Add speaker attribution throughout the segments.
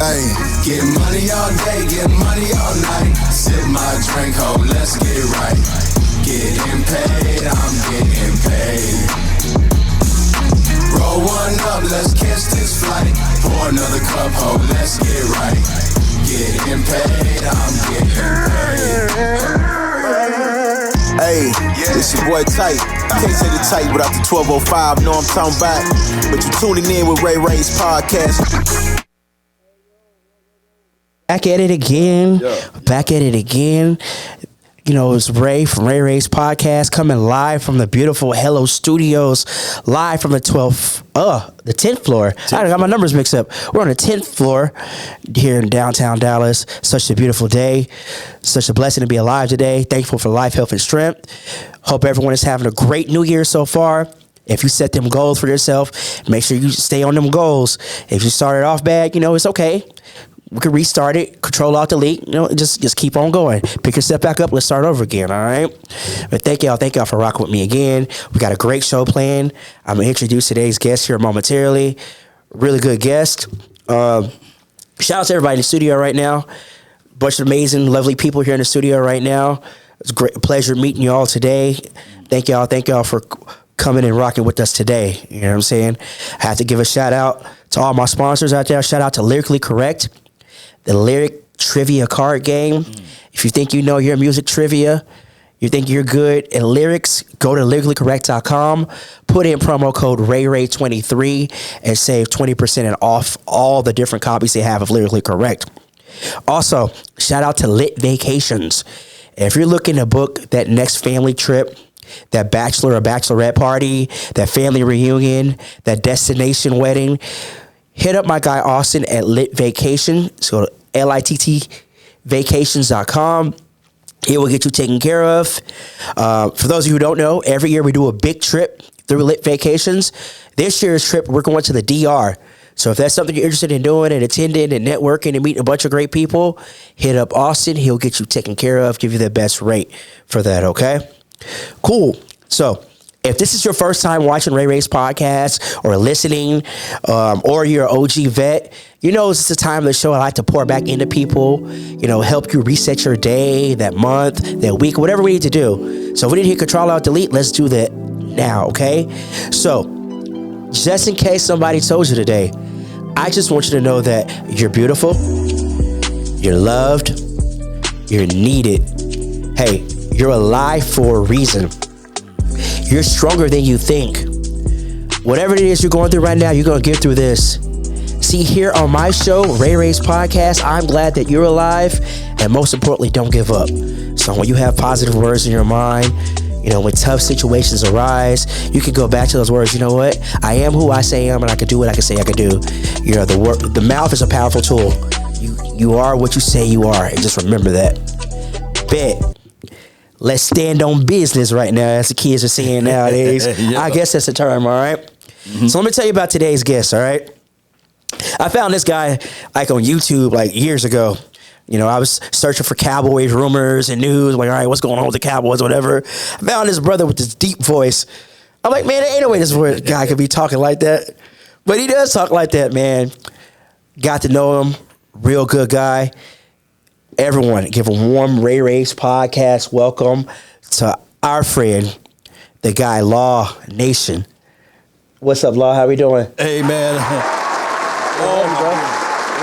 Speaker 1: Hey.
Speaker 2: Get money all day, get money all night. Sip my drink, ho, let's get right. Getting paid, I'm getting paid. Roll one up, let's catch this flight. Pour another cup, ho, let's get right. Getting paid, I'm getting paid.
Speaker 1: Hey, it's your boy Tight. Can't say the Tight without the 1205. Know I'm talking about. But you tuning in with Ray Ray's podcast.
Speaker 3: Back at it again. Yeah. Back at it again. You know, it's Ray from Ray Ray's podcast coming live from the beautiful Hello Studios, live from the 10th floor. I got my numbers mixed up. We're on the 10th floor here in downtown Dallas. Such a beautiful day. Such a blessing to be alive today. Thankful for life, health, and strength. Hope everyone is having a great new year so far. If you set them goals for yourself, make sure you stay on them goals. If you started off bad, you know, it's okay. We can restart it, control alt delete, you know, just keep on going. Pick your step back up, let's start over again, all right? But thank y'all for rocking with me again. We got a great show planned. I'm gonna introduce today's guest here momentarily. Really good guest. Shout out to everybody in the studio right now. Bunch of amazing, lovely people here in the studio right now. It's a great pleasure meeting you all today. Thank y'all for coming and rocking with us today. You know what I'm saying? I have to give a shout out to all my sponsors out there. Shout out to Lyrically Correct, the lyric trivia card game. If you think you know your music trivia, you think you're good at lyrics, go to lyricallycorrect.com, put in promo code RayRay23 and save 20% off all the different copies they have of Lyrically Correct. Also, shout out to Lit Vacations. If you're looking to book that next family trip, that bachelor or bachelorette party, that family reunion, that destination wedding, hit up my guy Austin at Lit Vacation. So go to littvacations.com. It will get you taken care of. For those of you who don't know, every year we do a big trip through Lit Vacations. This year's trip, we're going to the DR. So if that's something you're interested in doing and attending and networking and meeting a bunch of great people, hit up Austin. He'll get you taken care of, give you the best rate for that, okay? Cool. So if this is your first time watching Ray Ray's podcast or listening, or you're an OG vet, you know it's the time of the show I like to pour back into people, you know, help you reset your day, that month, that week, whatever we need to do. So if we need to hit Control Alt Delete, let's do that now, okay? So just in case somebody told you today, I just want you to know that you're beautiful, you're loved, you're needed. Hey, you're alive for a reason. You're stronger than you think. Whatever it is you're going through right now, you're going to get through this. See, here on my show, Ray Ray's podcast, I'm glad that you're alive, and most importantly, don't give up. So when you have positive words in your mind, you know, when tough situations arise, you can go back to those words. You know what? I am who I say I am, and I can do what I can say I can do. You know, the mouth is a powerful tool. You are what you say you are, and just remember that. Bet. Let's stand on business right now, as the kids are saying nowadays. Yeah. I guess that's the term, all right? Mm-hmm. So let me tell you about today's guest, all right? I found this guy like on YouTube like years ago. You know, I was searching for Cowboys rumors and news. Like, all right, what's going on with the Cowboys, whatever. I found this brother with this deep voice. I'm like, man, there ain't no way this guy could be talking like that. But he does talk like that, man. Got to know him. Real good guy. Everyone, give a warm Ray Ray's podcast welcome to our friend, the guy Law Nation. What's up, Law? How we doing?
Speaker 4: Hey, man.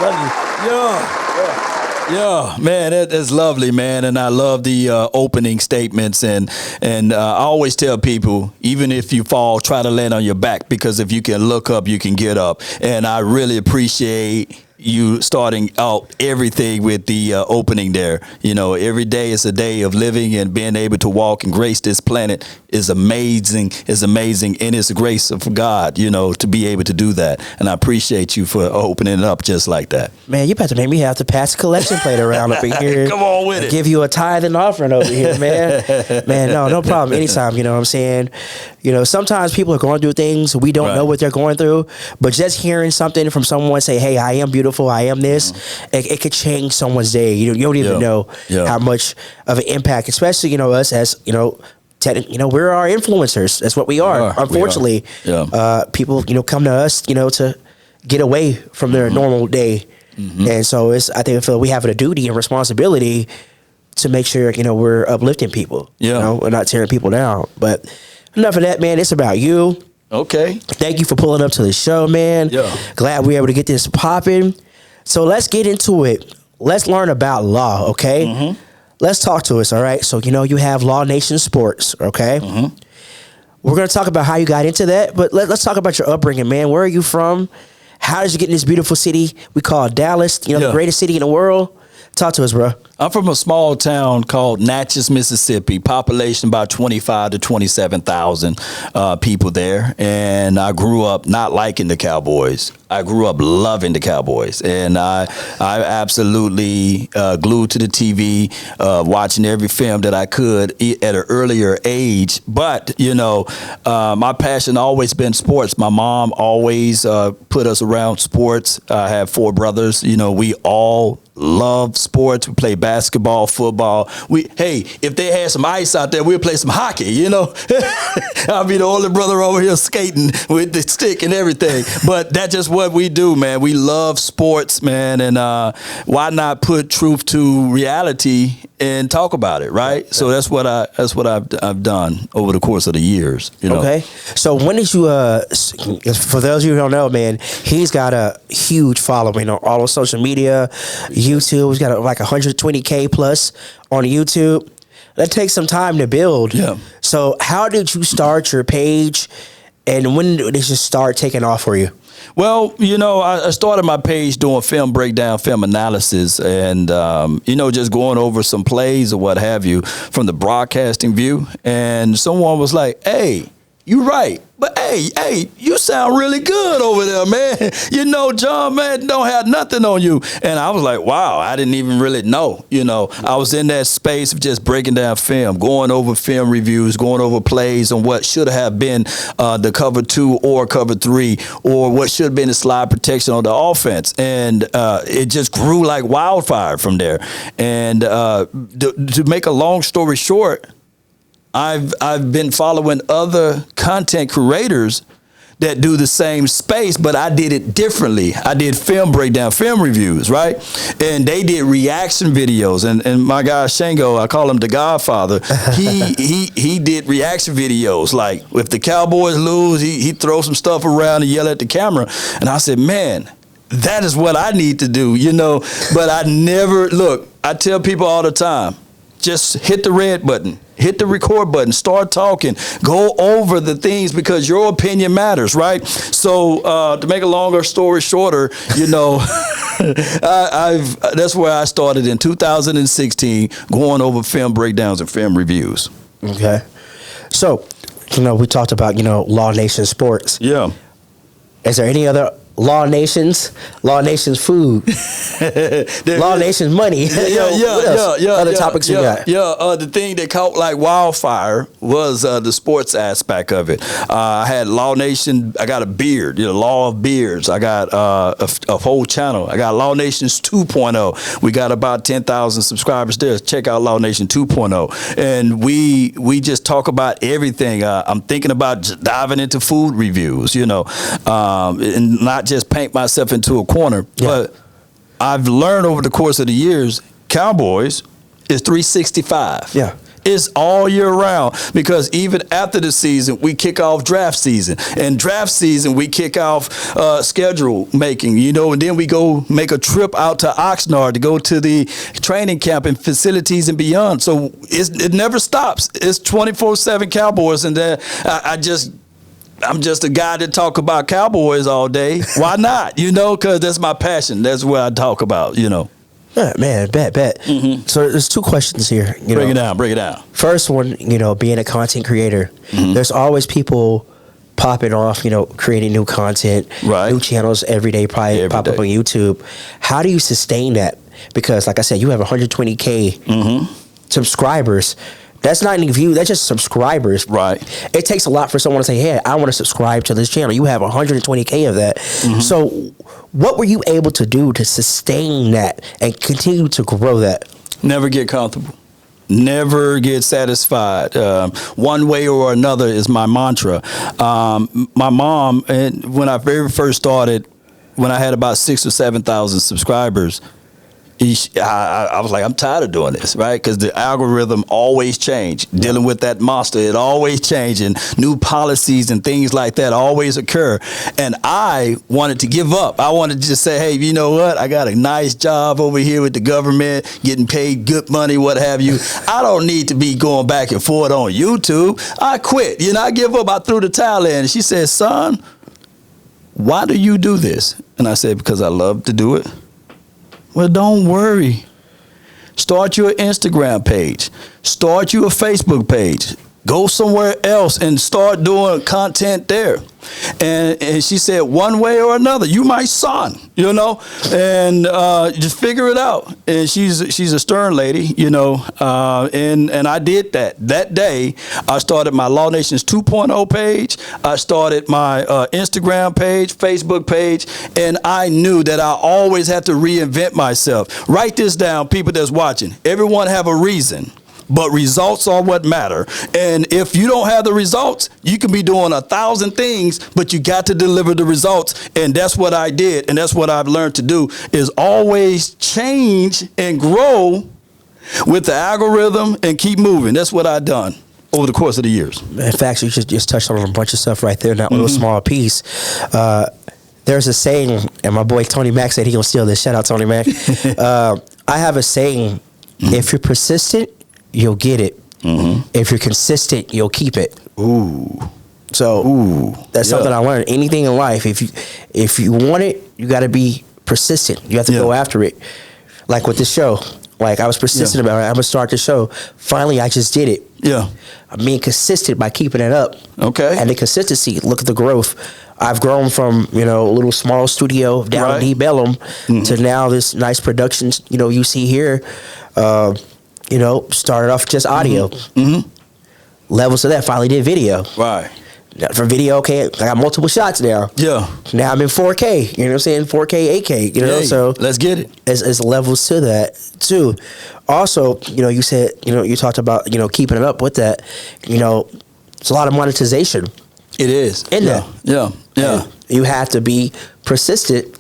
Speaker 4: Love you. Yeah, man, that's lovely, man, and I love the opening statements, and I always tell people, even if you fall, try to land on your back, because if you can look up, you can get up, and I really appreciate you starting out everything with the opening there. You know, every day is a day of living, and being able to walk and grace this planet is amazing, and it's the grace of God, you know, to be able to do that. And I appreciate you for opening it up just like that.
Speaker 3: Man, you about to make me have to pass a collection plate around up in here.
Speaker 4: Come on with it.
Speaker 3: Give you a tithe and offering over here, man. Man, no problem. Anytime, you know what I'm saying? You know, sometimes people are going through things, we don't know what they're going through, but just hearing something from someone say, hey, I am beautiful, I am this, it could change someone's day. You don't even know how much of an impact, especially, you know, us as, you know, we're our influencers. That's what we are. Unfortunately, people, you know, come to us, you know, to get away from their normal day. And so I feel we have a duty and responsibility to make sure, we're uplifting people. We're not tearing people down. But enough of that, man. It's about you.
Speaker 4: Okay.
Speaker 3: Thank you for pulling up to the show, man.
Speaker 4: Yeah.
Speaker 3: Glad we were able to get this popping. So let's get into it. Let's learn about law, okay? Let's talk to us, all right? So, you have Law Nation Sports, okay? We're going to talk about how you got into that, but let's talk about your upbringing, man. Where are you from? How did you get in this beautiful city we call Dallas, the greatest city in the world? Talk to us, bro.
Speaker 4: I'm from a small town called Natchez, Mississippi. Population about 25 to 27,000 people there. And I grew up not liking the Cowboys. I grew up loving the Cowboys. And I absolutely glued to the TV, watching every film that I could at an earlier age. But, my passion always been sports. My mom always put us around sports. I have 4 brothers. We all love sports. We play basketball, football. If they had some ice out there, we'd play some hockey, I'll be the older brother over here skating with the stick and everything. But that's just what we do, man. We love sports, man. And why not put truth to reality and talk about it, right? So that's what I've done over the course of the years.
Speaker 3: Okay. So when did you? For those of you who don't know, man, he's got a huge following on all of social media, YouTube. He's got like 120K plus on YouTube. That takes some time to build.
Speaker 4: Yeah.
Speaker 3: So how did you start your page, and when did it just start taking off for you?
Speaker 4: Well, I started my page doing film breakdown, film analysis, and, just going over some plays or what have you from the broadcasting view. And someone was like, hey, you right. But hey, you sound really good over there, man. John Madden don't have nothing on you. And I was like, wow, I didn't even really know. I was in that space of just breaking down film, going over film reviews, going over plays on what should have been the cover 2 or cover 3, or what should have been the slide protection on the offense. And it just grew like wildfire from there. And to make a long story short, I've been following other content creators that do the same space, but I did it differently. I did film breakdown, film reviews, right? And they did reaction videos. And my guy Shango, I call him the Godfather. He did reaction videos. Like if the Cowboys lose, he throw some stuff around and yell at the camera. And I said, man, that is what I need to do, But I never look. I tell people all the time, just hit the red button. Hit the record button, start talking, go over the things because your opinion matters, right? So to make a longer story shorter, that's where I started in 2016, going over film breakdowns and film reviews.
Speaker 3: Okay. So, we talked about, Law Nation Sports.
Speaker 4: Yeah.
Speaker 3: Is there any other Law Nations food, Law Nations money? Other topics we got?
Speaker 4: The thing that caught like wildfire was the sports aspect of it. I had Law Nation. I got a beard, Law of Beards. I got a whole channel. I got Law Nations 2.0. We got about 10,000 subscribers there. Check out Law Nation 2.0, and we just talk about everything. I'm thinking about diving into food reviews, and not just paint myself into a corner. But I've learned over the course of the years, Cowboys is 365.
Speaker 3: Yeah.
Speaker 4: It's all year round, because even after the season, we kick off draft season. And draft season, we kick off schedule making, and then we go make a trip out to Oxnard to go to the training camp and facilities and beyond. So it never stops. It's 24/7 Cowboys. And I'm just a guy that talk about Cowboys all day. Why not? Because that's my passion. That's what I talk about,
Speaker 3: Yeah, man, bet. Mm-hmm. So there's 2 questions here.
Speaker 4: Break it down.
Speaker 3: First one, being a content creator, there's always people popping off, creating new content,
Speaker 4: right,
Speaker 3: new channels every day, probably pop up on YouTube. How do you sustain that? Because like I said, you have 120K subscribers. That's not any view. That's just subscribers.
Speaker 4: Right.
Speaker 3: It takes a lot for someone to say, hey, I want to subscribe to this channel. You have 120K of that. So what were you able to do to sustain that and continue to grow that?
Speaker 4: Never get comfortable. Never get satisfied. One way or another is my mantra. My mom, and when I very first started, when I had about 6,000 or 7,000 subscribers, I was like, I'm tired of doing this, right? Because the algorithm always change. Dealing with that monster, it always changing. New policies and things like that always occur. And I wanted to give up. I wanted to just say, hey, you know what? I got a nice job over here with the government, getting paid good money, what have you. I don't need to be going back and forth on YouTube. I quit. I give up. I threw the towel in. And she said, son, why do you do this? And I said, because I love to do it. Well, don't worry. Start your Instagram page. Start your Facebook page. Go somewhere else and start doing content there. And she said, one way or another, you my son, and just figure it out. And she's a stern lady, and I did that. That day, I started my Law Nations 2.0 page. I started my Instagram page, Facebook page, and I knew that I always have to reinvent myself. Write this down, people that's watching. Everyone have a reason. But results are what matter. And if you don't have the results, you can be doing 1,000 things, but you got to deliver the results. And that's what I did. And that's what I've learned to do is always change and grow with the algorithm and keep moving. That's what I've done over the course of the years.
Speaker 3: In fact, you just touched on a bunch of stuff right there, not a little small piece. There's a saying, and my boy Tony Mack said he gonna steal this. Shout out Tony Mack. I have a saying, if you're persistent, you'll get it. If you're consistent, you'll keep it. So that's something I learned. Anything in life, if you want it, you got to be persistent. You have to go after it. Like with this show, like I was persistent about it. I'm gonna start the show. Finally, I just did it. I'm being consistent by keeping it up.
Speaker 4: Okay.
Speaker 3: And the consistency. Look at the growth. I've grown from a little small studio down in Bellum to now this nice production. You see here. Started off just audio. Levels of that, finally did video.
Speaker 4: Right.
Speaker 3: For video, okay, I got multiple shots now.
Speaker 4: Yeah.
Speaker 3: Now I'm in 4K, 4K, 8K,
Speaker 4: Hey,
Speaker 3: so.
Speaker 4: Let's get it.
Speaker 3: It's levels to that, too. Also, you said, you talked about, keeping it up with that. It's a lot of monetization.
Speaker 4: It is.
Speaker 3: In that.
Speaker 4: Yeah.
Speaker 3: And you have to be persistent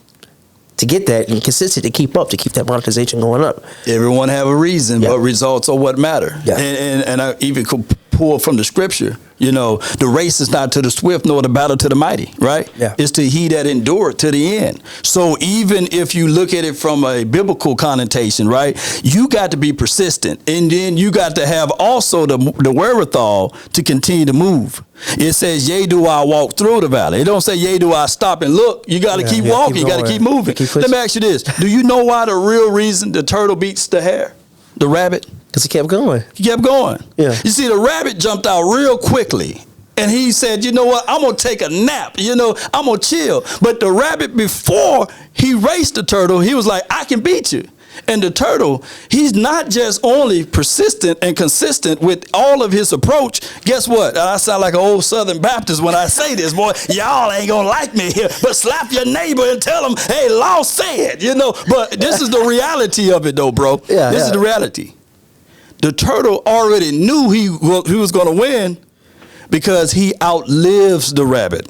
Speaker 3: to get that and consistent to keep that monetization going up.
Speaker 4: Everyone have a reason, but results are what matter.
Speaker 3: Yeah.
Speaker 4: And I even could pull from the scripture, the race is not to the swift nor the battle to the mighty, right?
Speaker 3: Yeah.
Speaker 4: It's to he that endured to the end. So even if you look at it from a biblical connotation, right, you got to be persistent. And then you got to have also the wherewithal to continue to move. It says, yea, do I walk through the valley. It don't say, yea, do I stop and look. You got to keep walking. You got to keep moving. Let me ask you this. Do you know why the real reason the turtle beats the hare, the rabbit?
Speaker 3: Because he kept going.
Speaker 4: He kept going.
Speaker 3: Yeah.
Speaker 4: You see, the rabbit jumped out real quickly. And he said, you know what? I'm going to take a nap. I'm going to chill. But the rabbit, before he raced the turtle, he was like, I can beat you. And the turtle, he's not just only persistent and consistent with all of his approach. Guess what? I sound like an old Southern Baptist when I say this, boy. Y'all ain't going to like me here. But slap your neighbor and tell him, hey, law said, But this is the reality of it, though, bro. This is the reality. The turtle already knew he was going to win because he outlives the rabbit.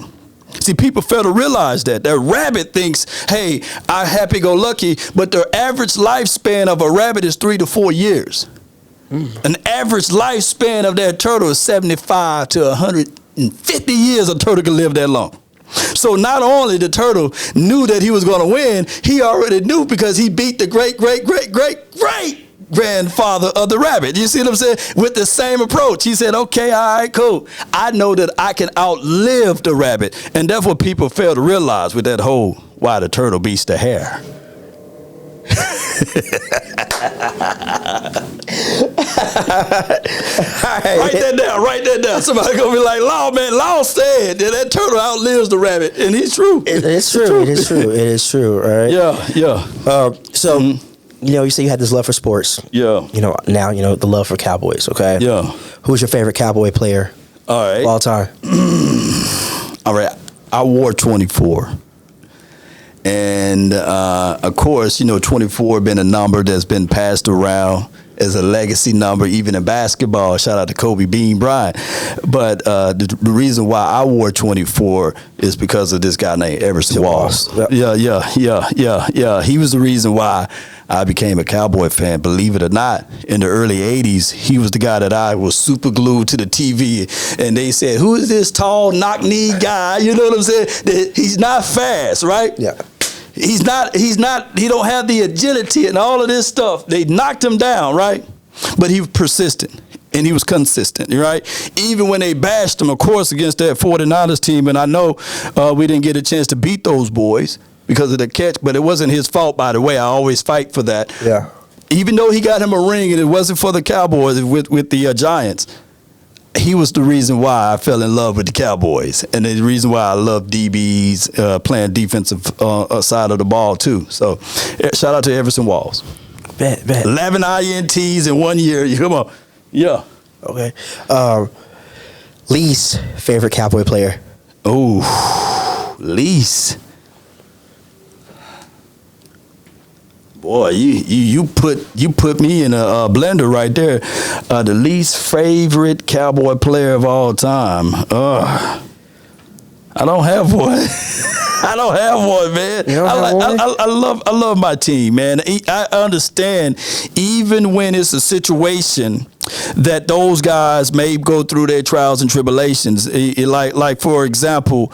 Speaker 4: See, people fail to realize that. That rabbit thinks, hey, I'm happy-go-lucky, but the average lifespan of a rabbit is 3 to 4 years. An average lifespan of that turtle is 75 to 150 years a turtle can live that long. So not only the turtle knew that he was going to win, he already knew because he beat the great grandfather of the rabbit. You see what I'm saying? With the same approach. He said, okay, all right, cool. I know that I can outlive the rabbit. And that's what people fail to realize with that whole why the turtle beats the hare. Write that down. Somebody gonna be like, Law, man, Law said that turtle outlives the rabbit. And he's true.
Speaker 3: It is true. All right.
Speaker 4: Yeah.
Speaker 3: So you say you had this love for sports.
Speaker 4: Yeah.
Speaker 3: Now the love for Cowboys, okay?
Speaker 4: Yeah.
Speaker 3: Who's your favorite Cowboy player
Speaker 4: all right.
Speaker 3: of all time?
Speaker 4: All right. I wore 24. And, of course, 24 been a number that's been passed around. as a legacy number, even in basketball. Shout out to Kobe Bean Bryant. But the reason why I wore 24 is because of this guy named Everson Walls.
Speaker 3: Yep.
Speaker 4: Yeah. He was the reason why I became a Cowboy fan. Believe it or not, in the early 80s, he was the guy that I was super glued to the TV. And they said, who is this tall, knock-knee guy? You know what I'm saying? He's not fast, right?
Speaker 3: Yeah.
Speaker 4: He don't have the agility and all of this stuff. They knocked him down, right? But he was persistent and he was consistent, right? Even when they bashed him, of course, against that 49ers team, and I know we didn't get a chance to beat those boys because of the catch, but it wasn't his fault, by the way. I always fight for that.
Speaker 3: Yeah.
Speaker 4: Even though he got him a ring and it wasn't for the Cowboys with the Giants, he was the reason why I fell in love with the Cowboys, and the reason why I love DBs playing defensive side of the ball too. So, shout out to Everson Walls.
Speaker 3: Bet.
Speaker 4: 11 INTs in 1 year. Come on, yeah.
Speaker 3: Okay. Least favorite Cowboy player?
Speaker 4: Oh, least. Boy, you put me in a blender right there. The least favorite Cowboy player of all time. I don't have one. I don't have one, man.
Speaker 3: You don't have one?
Speaker 4: I love my team, man. I understand, even when it's a situation that those guys may go through their trials and tribulations. Like for example,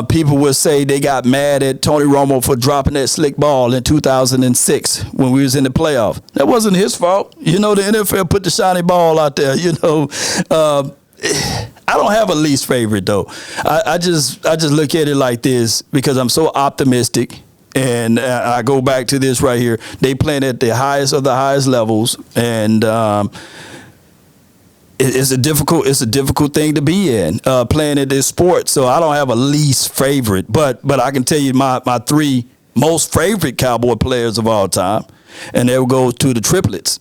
Speaker 4: people would say they got mad at Tony Romo for dropping that slick ball in 2006 when we was in the playoff. That wasn't his fault. You know, the NFL put the shiny ball out there. You know, I don't have a least favorite though. I just look at it like this because I'm so optimistic. And I go back to this right here. They playing at the highest of the highest levels, and it's a difficult thing to be in, playing at this sport. So I don't have a least favorite, but I can tell you my three most favorite Cowboy players of all time, and they'll go to the triplets.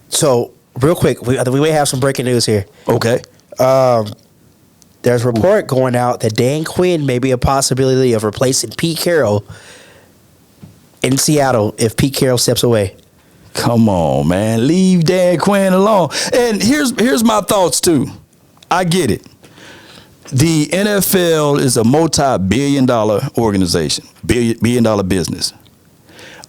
Speaker 3: So real quick, we may have some breaking news here.
Speaker 4: Okay.
Speaker 3: There's a report going out that Dan Quinn may be a possibility of replacing Pete Carroll in Seattle if Pete Carroll steps away.
Speaker 4: Come on, man. Leave Dan Quinn alone. And here's my thoughts, too. I get it. The NFL is a multi-billion-dollar organization, billion-dollar business.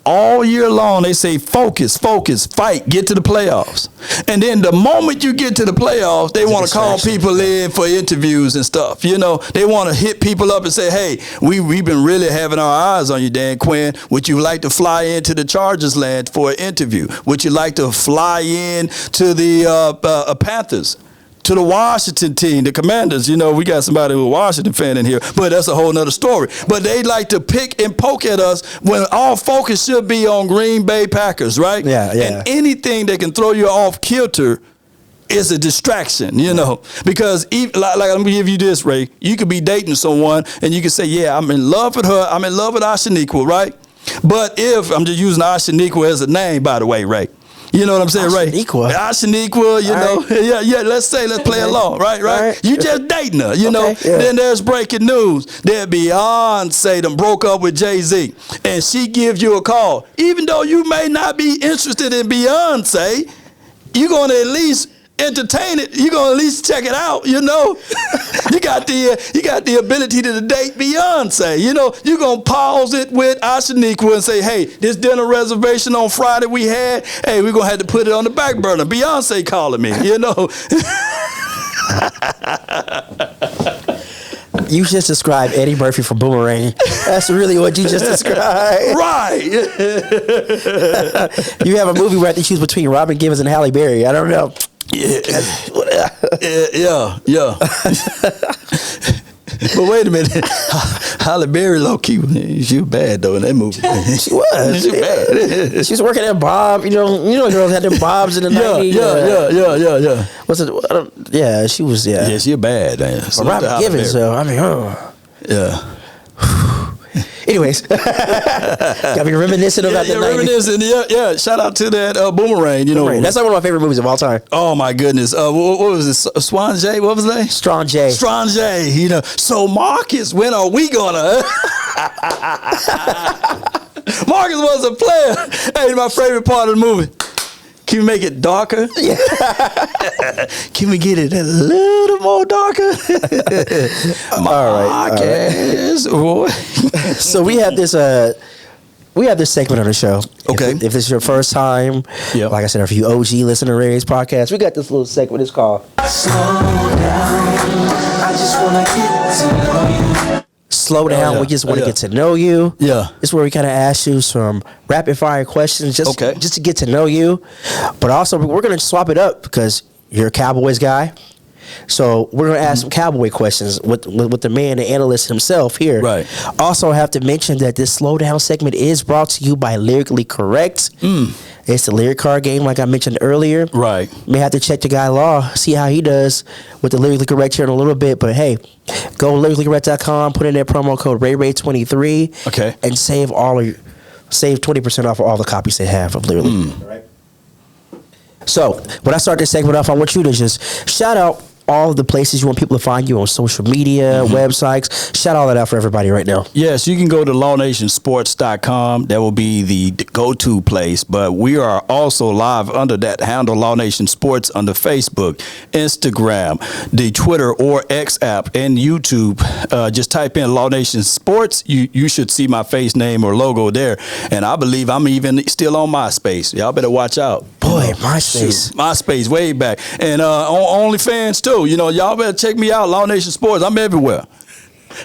Speaker 4: All year long, they say, focus, fight, get to the playoffs. And then the moment you get to the playoffs, they want to call people in for interviews and stuff. You know, they want to hit people up and say, hey, we've been really having our eyes on you, Dan Quinn. Would you like to fly into the Chargers land for an interview? Would you like to fly in to the Panthers? To the Washington team, the Commanders. You know, we got somebody who's a Washington fan in here, but that's a whole nother story. But they like to pick and poke at us when our focus should be on Green Bay Packers, right?
Speaker 3: Yeah.
Speaker 4: And anything that can throw you off kilter is a distraction, you know, because like I'm going to give you this, Ray. You could be dating someone and you can say, yeah, I'm in love with her. I'm in love with Ashaniqua, right? But if I'm just using Ashaniqua as a name, by the way, Ray. You know what I'm saying, Ray? Ashaniqua, you know. Right. Yeah, let's play along, right? You just dating her, you know. Yeah. Then there's breaking news that Beyonce done broke up with Jay-Z, and she gives you a call. Even though you may not be interested in Beyonce, you're going to at least entertain it. You're going to at least check it out, you know. You got the ability to date Beyonce. You know, you're going to pause it with Ashaniqua and say, hey, this dinner reservation on Friday we had, hey, we're going to have to put it on the back burner. Beyonce calling me, you know.
Speaker 3: You just described Eddie Murphy from Boomerang. That's really what you just described.
Speaker 4: Right.
Speaker 3: You have a movie where I have to choose between Robin Givens and Halle Berry. I don't know.
Speaker 4: Yeah. But wait a minute, Halle Berry low key, she was bad though in that movie.
Speaker 3: She was.
Speaker 4: She bad.
Speaker 3: She was working at Bob. You know, girls had them bobs in the 90s.
Speaker 4: Yeah.
Speaker 3: What's it? Yeah, she was. Yeah.
Speaker 4: Yeah, she bad. Man.
Speaker 3: Well, Robin Givens, though. I mean,
Speaker 4: yeah.
Speaker 3: Anyways, got me reminiscent about the 90s.
Speaker 4: Reminiscent. Yeah. Shout out to that Boomerang. You know,
Speaker 3: that's like one of my favorite movies of all time.
Speaker 4: Oh my goodness. What was it? Swan J. What was his name?
Speaker 3: Strong J.
Speaker 4: You know. So Marcus, when are we gonna? Marcus was a player. Hey, my favorite part of the movie. Can we make it darker? Can we get it a little more darker?
Speaker 3: All right. So we have this segment on the show.
Speaker 4: Okay.
Speaker 3: If this is your first time,
Speaker 4: Yep.
Speaker 3: like I said, if you OG listen to Ray's podcast, we got this little segment. It's called
Speaker 2: Slow down. I just wanna get to know you.
Speaker 3: Slow Down.
Speaker 4: yeah.
Speaker 3: We just want to
Speaker 4: Yeah.
Speaker 3: get to know you.
Speaker 4: Yeah.
Speaker 3: It's where we kind of ask you some rapid fire questions just to get to know you. But also, we're going to swap it up because you're a Cowboys guy. So we're going to ask some Cowboy questions with the man, the analyst himself here.
Speaker 4: Right.
Speaker 3: Also, I have to mention that this Slow Down segment is brought to you by Lyrically Correct. It's the lyric card game, like I mentioned earlier.
Speaker 4: Right.
Speaker 3: May have to check the guy Law, see how he does with the Lyrically Correct here in a little bit. But hey, go to lyricallycorrect.com, put in that promo code RayRay23,
Speaker 4: Okay.
Speaker 3: and save 20% off of all the copies they have of Lyrically. All right. So when I start this segment off, I want you to just shout out all of the places you want people to find you on social media, websites. Shout all that out for everybody right now.
Speaker 4: Yes, you can go to lawnationsports.com. That will be the go-to place. But we are also live under that handle, Law Nation Sports, under Facebook, Instagram, the Twitter or X app, and YouTube. Just type in Law Nation Sports. You should see my face, name, or logo there. And I believe I'm even still on MySpace. Y'all better watch out.
Speaker 3: Boy, MySpace.
Speaker 4: MySpace, way back. And on OnlyFans, too. You know, y'all better check me out, Law Nation Sports. I'm everywhere.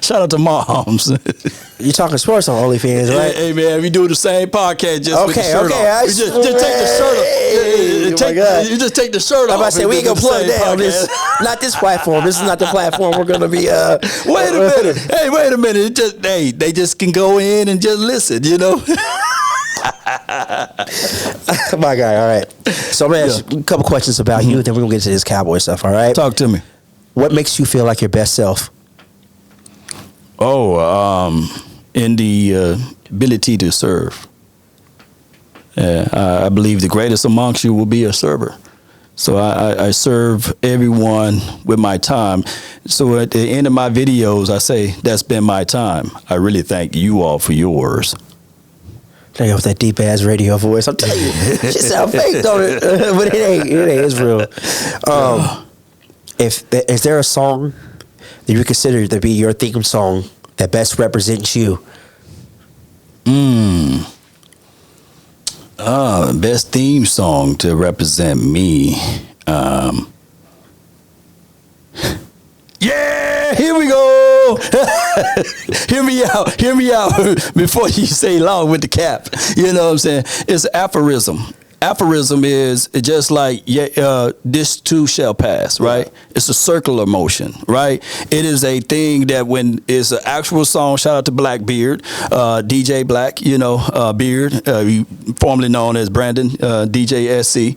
Speaker 4: Shout out to Moms.
Speaker 3: You talking sports on OnlyFans, right?
Speaker 4: Hey, man, we do the same podcast just with the shirt off.
Speaker 3: I
Speaker 4: You just take the shirt off.
Speaker 3: Hey, oh my God.
Speaker 4: You just take the shirt
Speaker 3: I'm
Speaker 4: off.
Speaker 3: about to say, we ain't gonna plug that on this. Not this platform. This is not the platform we're gonna be.
Speaker 4: Wait a minute. Hey, wait a minute. They just can go in and just listen, you know?
Speaker 3: My guy, all right. So I'm gonna ask you a couple questions about you, then we're gonna get into this Cowboy stuff, all right?
Speaker 4: Talk to me.
Speaker 3: What makes you feel like your best self?
Speaker 4: In the ability to serve. I believe the greatest amongst you will be a server. So I serve everyone with my time. So at the end of my videos, I say, that's been my time. I really thank you all for yours.
Speaker 3: Tell you with that deep ass radio voice. I'm telling you, shit sound fake, don't it? But it ain't. It's real. Is there a song that you consider to be your theme song that best represents you?
Speaker 4: Best theme song to represent me. Yeah, here we go. Hear me out before you say long with the cap. You know what I'm saying? It's aphorism. Aphorism is just like this too shall pass, right? It's a circular motion, right? It is a thing that when it's an actual song, shout out to Blackbeard, DJ Black, Beard, formerly known as Brandon, DJ SC.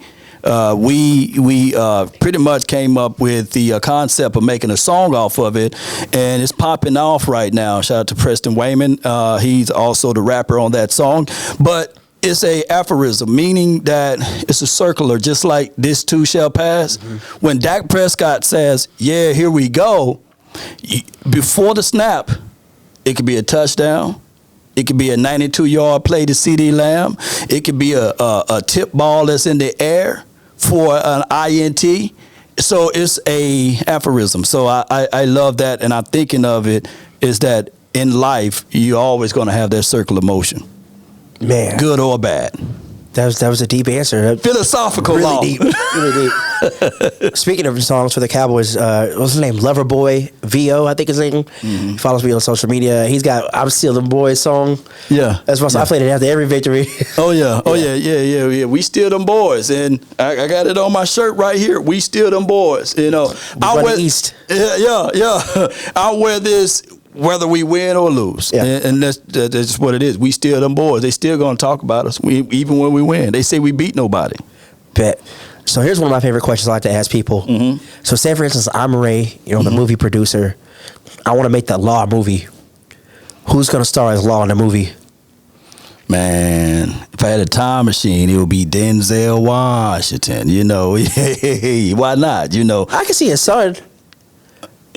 Speaker 4: We pretty much came up with the concept of making a song off of it, and it's popping off right now. Shout out to Preston Wayman. He's also the rapper on that song, but it's a aphorism, meaning that it's a circular, just like this too shall pass. When Dak Prescott says, yeah, here we go, before the snap, it could be a touchdown. It could be a 92-yard play to CeeDee Lamb. It could be a tip ball that's in the air for an INT. So it's a aphorism. So I love that, and I'm thinking of it is that in life, you're always going to have that circular motion.
Speaker 3: Man,
Speaker 4: Good or bad.
Speaker 3: that was a deep answer.
Speaker 4: Philosophical
Speaker 3: Really
Speaker 4: law.
Speaker 3: deep. Really deep. Speaking of songs for the Cowboys, what's his name? Loverboy VO, I think his name. He follows me on social media. He's got "I'm Still Them Boys" song.
Speaker 4: Yeah.
Speaker 3: That's my song. I played it after every victory.
Speaker 4: Oh yeah. We still them boys, and I got it on my shirt right here. We still them boys.
Speaker 3: run the East.
Speaker 4: Yeah. I'll wear this whether we win or lose, and that's just what it is. We still them boys. They still gonna talk about us, even when we win. They say we beat nobody.
Speaker 3: Bet. So here's one of my favorite questions I like to ask people. So say, for instance, I'm Ray, the movie producer. I want to make that Law movie. Who's going to star as Law in the movie?
Speaker 4: Man, if I had a time machine, it would be Denzel Washington. Why not?
Speaker 3: I can see his son.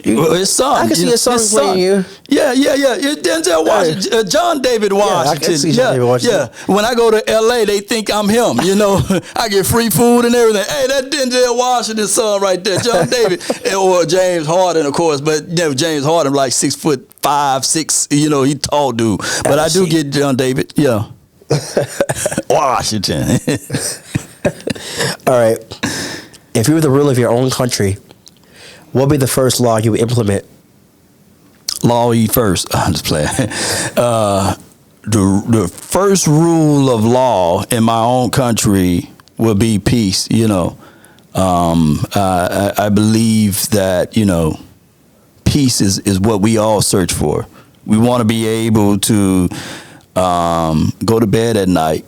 Speaker 4: Well, his son.
Speaker 3: I can see his son playing you.
Speaker 4: Yeah. Denzel Washington, John David Washington.
Speaker 3: I can see John David Washington.
Speaker 4: Yeah. When I go to L.A., they think I'm him. You know, I get free food and everything. Hey, that Denzel Washington's son right there, John David, or James Harden, of course. But James Harden like 6'5", 6". You know, he tall dude. But I do get John David. Yeah. Washington.
Speaker 3: All right. If you were the ruler of your own country, what would be the first law you would implement?
Speaker 4: Law eat first. I'm just playing. The first rule of law in my own country will be peace. You know, I believe that, you know, peace is what we all search for. We want to be able to go to bed at night,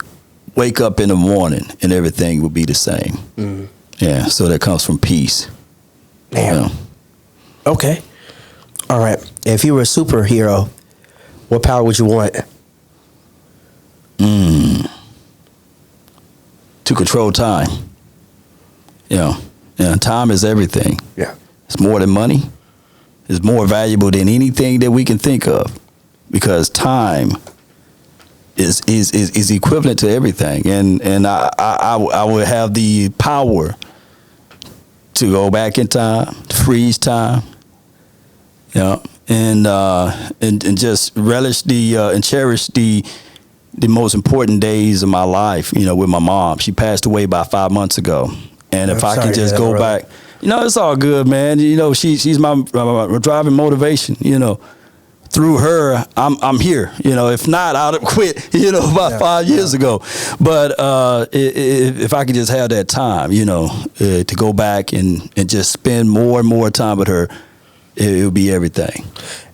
Speaker 4: wake up in the morning, and everything will be the same. Mm. Yeah, so that comes from peace.
Speaker 3: Man.
Speaker 4: You know?
Speaker 3: Okay. All right. If you were a superhero, what power would you want?
Speaker 4: To control time. Yeah, time is everything.
Speaker 3: Yeah.
Speaker 4: It's more than money. It's more valuable than anything that we can think of, because time is equivalent to everything, and I would have the power to go back in time, to freeze time, and just relish and cherish the most important days of my life, with my mom. She passed away about 5 months ago, and if I could just go back, it's all good, man. She's my driving motivation. Through her, I'm here. If not, I'd have quit. About 5 years ago. But if I could just have that time, to go back and just spend more and more time with her, it would be everything.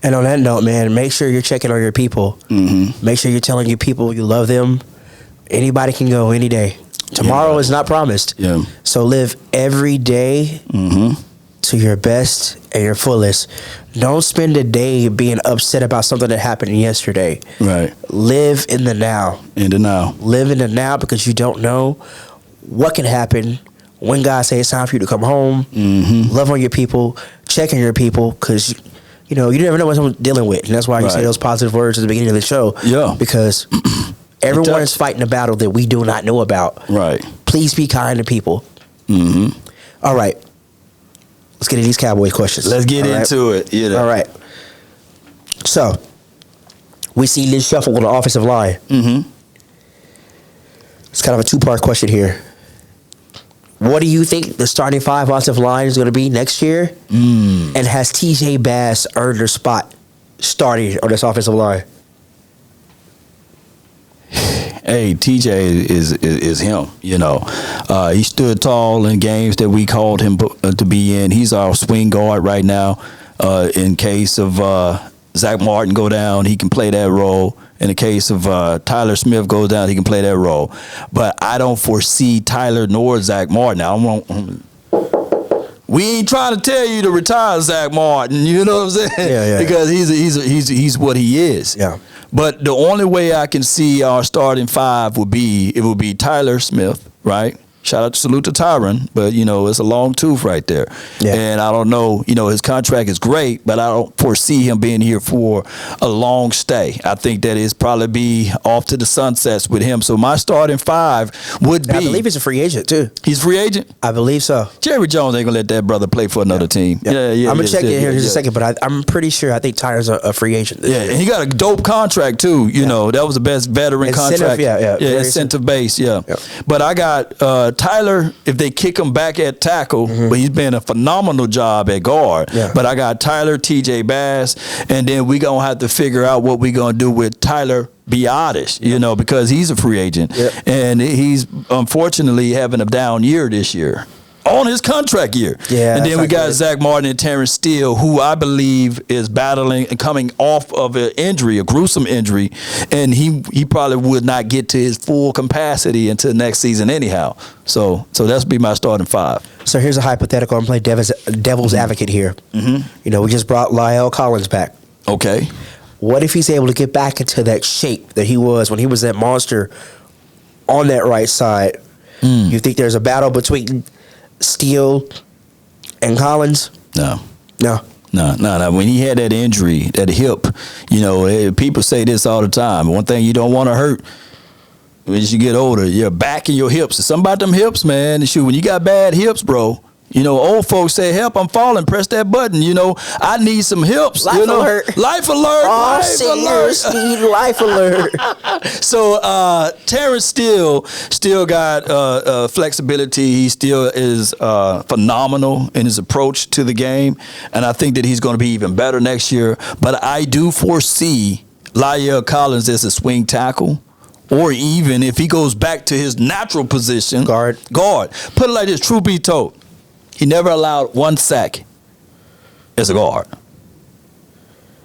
Speaker 3: And on that note, man, make sure you're checking on your people. Mm-hmm. Make sure you're telling your people you love them. Anybody can go any day. Tomorrow is not promised. Yeah. So live every day to your best and your fullest. Don't spend a day being upset about something that happened yesterday. Right. Live in the now.
Speaker 4: In the now.
Speaker 3: Live in the now, because you don't know what can happen when God says it's time for you to come home. Mm-hmm. Love on your people. Check on your people, because you never know what someone's dealing with. And that's why you say those positive words at the beginning of the show. Yeah. Because everyone is fighting a battle that we do not know about. Right. Please be kind to people. Mm-hmm. All right. Let's get into these Cowboys questions.
Speaker 4: Let's get into it.
Speaker 3: All right. So, we see this shuffle on the offensive line. Mm-hmm. It's kind of a two-part question here. What do you think the starting five offensive line is going to be next year? And has T.J. Bass earned her spot starting on this offensive line?
Speaker 4: Hey, TJ is him. He stood tall in games that we called him to be in. He's our swing guard right now. In case of Zach Martin go down, he can play that role. In the case of Tyler Smith goes down, he can play that role. But I don't foresee Tyler nor Zach Martin. We ain't trying to tell you to retire Zach Martin. You know what I'm saying? Yeah. Because he's what he is. Yeah. But the only way I can see our starting five would be Tyler Smith, right? Salute to Tyron, but it's a long tooth right there. Yeah. And I don't know, his contract is great, but I don't foresee him being here for a long stay. I think that it's probably be off to the sunsets with him. So my starting five would be.
Speaker 3: I believe he's a free agent too.
Speaker 4: He's a free agent?
Speaker 3: I believe so.
Speaker 4: Jerry Jones ain't gonna let that brother play for another team. Yeah.
Speaker 3: I'm gonna check it here in just a second, but I'm pretty sure I think Tyron's a free agent.
Speaker 4: Yeah, and he got a dope contract too. That was the best veteran contract. Yeah, incentive base. Yeah. But I got Tyler, if they kick him back at tackle, but he's been a phenomenal job at guard. Yeah. But I got Tyler, TJ Bass, and then we gonna have to figure out what we gonna do with Tyler Biadasz, because he's a free agent, and he's unfortunately having a down year this year. On his contract year. Yeah. And then we got Zach Martin and Terrence Steele, who I believe is battling and coming off of an injury, a gruesome injury, and he probably would not get to his full capacity until next season anyhow. So that's be my starting five.
Speaker 3: So here's a hypothetical. I'm playing devil's advocate here. Mm-hmm. We just brought La'el Collins back. Okay. What if he's able to get back into that shape that he was when he was that monster on that right side? You think there's a battle between Steele and Collins?
Speaker 4: No. No. When he had that injury, that hip, people say this all the time. One thing you don't want to hurt as you get older, your back and your hips. It's something about them hips, man. Shoot, when you got bad hips, bro. Old folks say, help, I'm falling, press that button. I need some hips.
Speaker 3: Life alert.
Speaker 4: Life alert.
Speaker 3: Oh,
Speaker 4: Life alert.
Speaker 3: need life alert.
Speaker 4: So Terrence still got flexibility. He still is phenomenal in his approach to the game. And I think that he's going to be even better next year. But I do foresee La'el Collins as a swing tackle. Or even if he goes back to his natural position. Guard. Put it like this, truth be told. He never allowed one sack as a guard.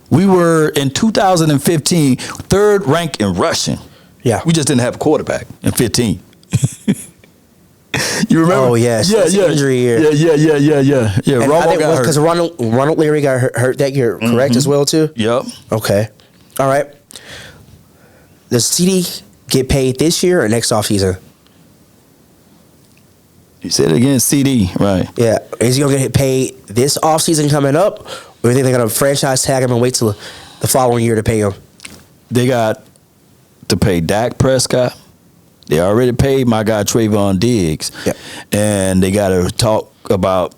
Speaker 4: We were, in 2015, third ranked in rushing.
Speaker 3: Yeah.
Speaker 4: We just didn't have a quarterback in 15. You remember?
Speaker 3: Oh, yes. Yeah. Injury year.
Speaker 4: Yeah.
Speaker 3: And
Speaker 4: Romo got hurt.
Speaker 3: Because Ronald Leary got hurt that year, correct, as well, too?
Speaker 4: Yep.
Speaker 3: Okay. All right. Does CD get paid this year or next offseason?
Speaker 4: You said it again, CD, right?
Speaker 3: Yeah. Is he going to get paid this offseason coming up? Or do you think they're going to franchise tag him and wait till the following year to pay him?
Speaker 4: They got to pay Dak Prescott. They already paid my guy Trayvon Diggs.
Speaker 3: Yep. And
Speaker 4: they got to talk about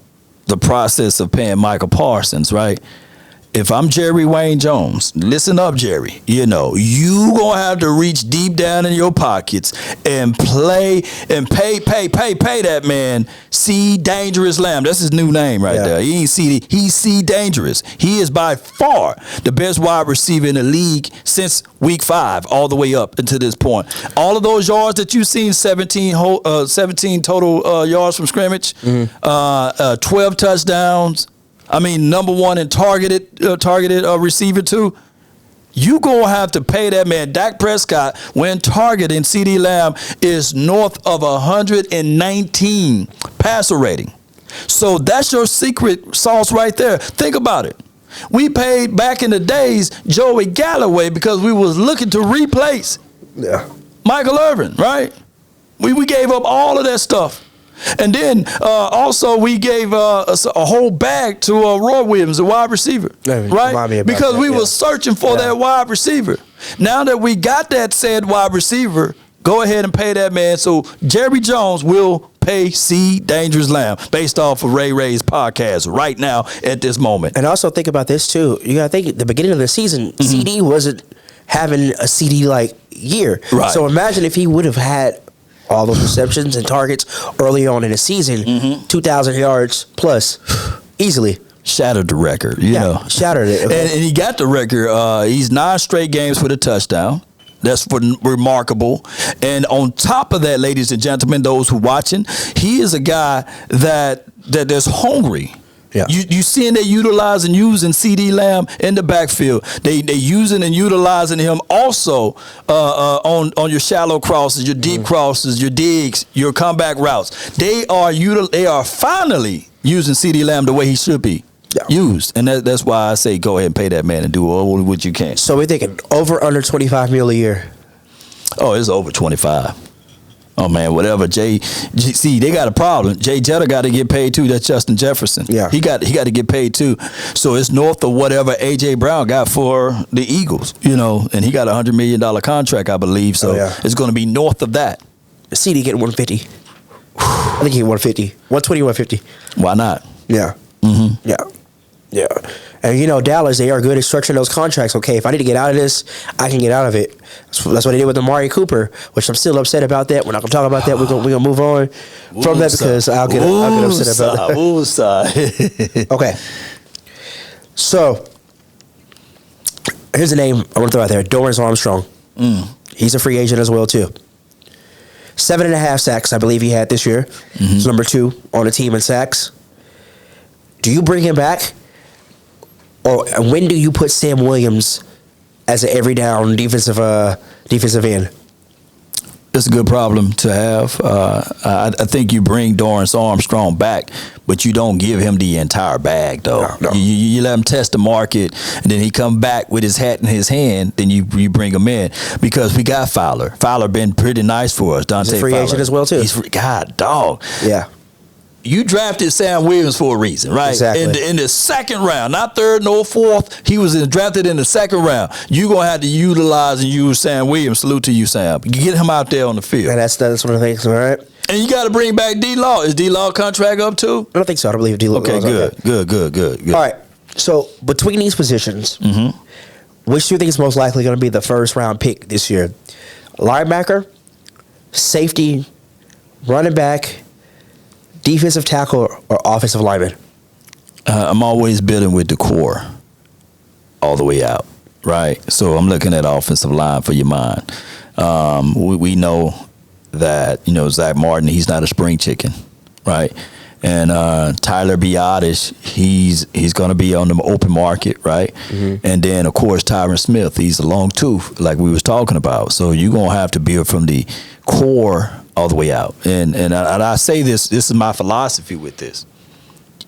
Speaker 4: the process of paying Michael Parsons, right? If I'm Jerry Wayne Jones, listen up, Jerry. You gonna have to reach deep down in your pockets and play and pay that man C Dangerous Lamb. That's his new name right there. He ain't CD. He's C Dangerous. He is by far the best wide receiver in the league since week 5, all the way up until this point. All of those yards that you've seen, 17 total yards from scrimmage, 12 touchdowns. I mean, number one in targeted receiver too. You gonna have to pay that man. Dak Prescott, when targeting CeeDee Lamb, is north of 119 passer rating. So that's your secret sauce right there. Think about it. We paid back in the days Joey Galloway because we was looking to replace Michael Irvin, right? We gave up all of that stuff. And then also we gave a whole bag to Roy Williams, the wide receiver, right? Because we were searching for that wide receiver. Now that we got that said wide receiver, go ahead and pay that man. So Jerry Jones will pay C Dangerous Lamb based off of Ray Ray's podcast right now at this moment.
Speaker 3: And also think about this too. You got to think at the beginning of the season, CD wasn't having a CD-like year.
Speaker 4: Right.
Speaker 3: So imagine if he would have had all those receptions and targets early on in the season, 2,000 yards plus, easily.
Speaker 4: Shattered the record,
Speaker 3: shattered it. Okay.
Speaker 4: And he got the record. He's 9 straight games with a touchdown. That's remarkable. And on top of that, ladies and gentlemen, those who watching, he is a guy that's hungry. Yeah. You seeing they utilizing using CeeDee Lamb in the backfield. They using and utilizing him also on your shallow crosses, your deep crosses, your digs, your comeback routes. They are finally using CeeDee Lamb the way he should be used, and that's why I say go ahead and pay that man and do what you can.
Speaker 3: So we're thinking over under $25 million a year.
Speaker 4: Oh, it's over 25. Oh, man, whatever. See, they got a problem. Jay Jetter got to get paid, too. That's Justin Jefferson. Yeah. He got to get paid, too. So it's north of whatever A.J. Brown got for the Eagles, and he got a $100 million contract, I believe. So it's going to be north of that.
Speaker 3: CD getting 150. I think he 150. 120, 150.
Speaker 4: Why not?
Speaker 3: Yeah. Mm-hmm. Yeah. And, Dallas, they are good at structuring those contracts. Okay, if I need to get out of this, I can get out of it. That's what they did with Amari Cooper, which I'm still upset about that. We're not going to talk about that. We're gonna move on from that because I'll get upset about that. Okay. So, here's a name I want to throw out there. Dorrance Armstrong. He's a free agent as well, too. 7.5 sacks, I believe he had this year. He's number 2 on the team in sacks. Do you bring him back? Or when do you put Sam Williams as an every down defensive end?
Speaker 4: It's a good problem to have. I think you bring Dorrance Armstrong back, but you don't give him the entire bag, though. No. You let him test the market, and then he come back with his hat in his hand, then you bring him in. Because we got Fowler. Fowler been pretty nice for us. Dante
Speaker 3: He's a free
Speaker 4: Fowler.
Speaker 3: agent as well, too.
Speaker 4: God, dog.
Speaker 3: Yeah.
Speaker 4: you drafted Sam Williams for a reason, right?
Speaker 3: Exactly.
Speaker 4: In the second round, not third nor fourth. He was drafted in the second round. You're going to have to utilize and use Sam Williams. Salute to you, Sam. Get him out there on the field.
Speaker 3: And that's one of the things, all right?
Speaker 4: And you got to bring back D-Law. Is D-Law contract up too?
Speaker 3: I don't think so. I don't believe D-Law.
Speaker 4: Okay, good.
Speaker 3: All right. So between these positions, which do you think is most likely going to be the first round pick this year? Linebacker, safety, running back, defensive tackle, or offensive lineman?
Speaker 4: I'm always building with the core all the way out, right? So I'm looking at offensive line for your mind. We know that, Zach Martin, he's not a spring chicken, right? And Tyler Biadasz, he's going to be on the open market, right? And then, of course, Tyron Smith, he's a long tooth, like we was talking about. So you're going to have to build from the core all the way out. And I say this is my philosophy with this.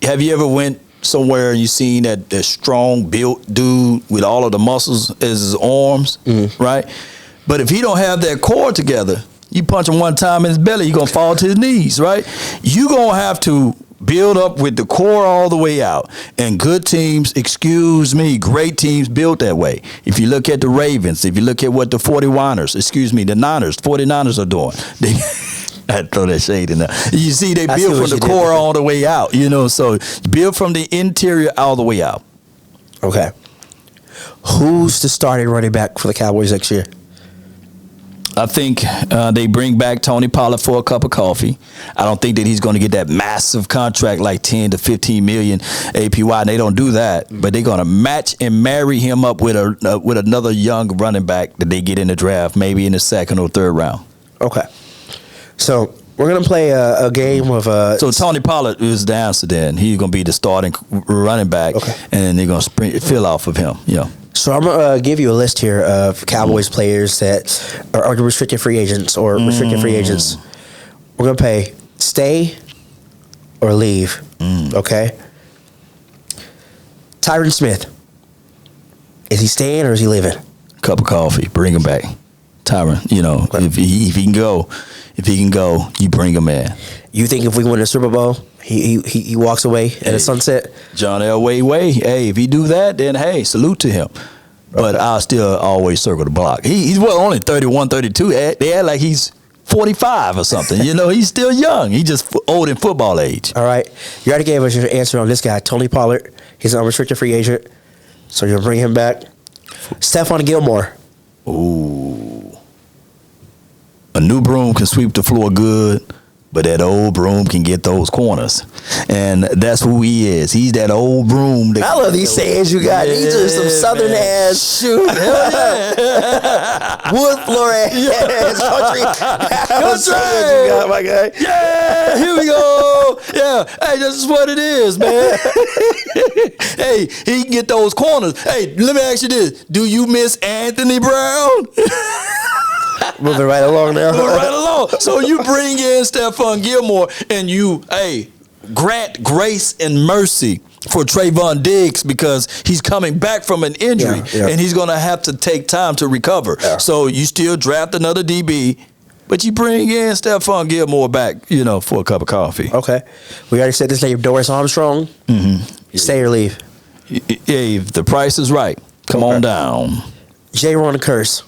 Speaker 4: Have you ever went somewhere and you seen that strong built dude with all of the muscles as his arms, right? But if he don't have that core together, you punch him one time in his belly, you're going to fall to his knees, right? You're going to have to build up with the core all the way out. And good teams, great teams built that way. If you look at the Ravens, if you look at what the 49ers are doing, I throw that shade in there. You see, they build from the core all the way out, so build from the interior all the way out.
Speaker 3: Okay. Who's the starting running back for the Cowboys next year?
Speaker 4: I think they bring back Tony Pollard for a cup of coffee. I don't think that he's going to get that massive contract like 10 to 15 million APY. And they don't do that, but they're going to match and marry him up with another young running back that they get in the draft, maybe in the second or third round.
Speaker 3: Okay. So we're going to play a game of...
Speaker 4: So Tony Pollard is the answer then. He's going to be the starting running back, and they're going to fill off of him.
Speaker 3: So I'm going to give you a list here of Cowboys players that are restricted free agents or restricted free agents. We're going to pay stay or leave, okay? Tyron Smith. Is he staying or is he leaving?
Speaker 4: Cup of coffee. Bring him back. Tyron, if he can go, you bring him in.
Speaker 3: You think if we win the Super Bowl, he walks away at a sunset?
Speaker 4: John Elway, hey, if he do that, then hey, salute to him. But I'll still always circle the block. He's only 31, 32. They act like he's 45 or something. He's still young. He's just old in football age.
Speaker 3: All right. You already gave us your answer on this guy, Tony Pollard. He's an unrestricted free agent. So you'll bring him back. Stephon Gilmore.
Speaker 4: Ooh. A new broom can sweep the floor good, but that old broom can get those corners. And that's who he is. He's that old broom.
Speaker 3: I love these sayings you got. These are some southern ass shoot. Wood floor ass. Country. You got, my guy.
Speaker 4: Yeah, here we go. Yeah. Hey, this is what it is, man. Hey, he can get those corners. Hey, let me ask you this. Do you miss Anthony Brown?
Speaker 3: Moving right along now.
Speaker 4: Moving right along. So you bring in Stephon Gilmore and you, grant grace and mercy for Trayvon Diggs because he's coming back from an injury and he's going to have to take time to recover. Yeah. So you still draft another DB, but you bring in Stephon Gilmore back, for a cup of coffee.
Speaker 3: Okay. We already said this name, Doris Armstrong. Stay or leave?
Speaker 4: Yeah, if the price is right, come on down.
Speaker 3: J-Ron Curse.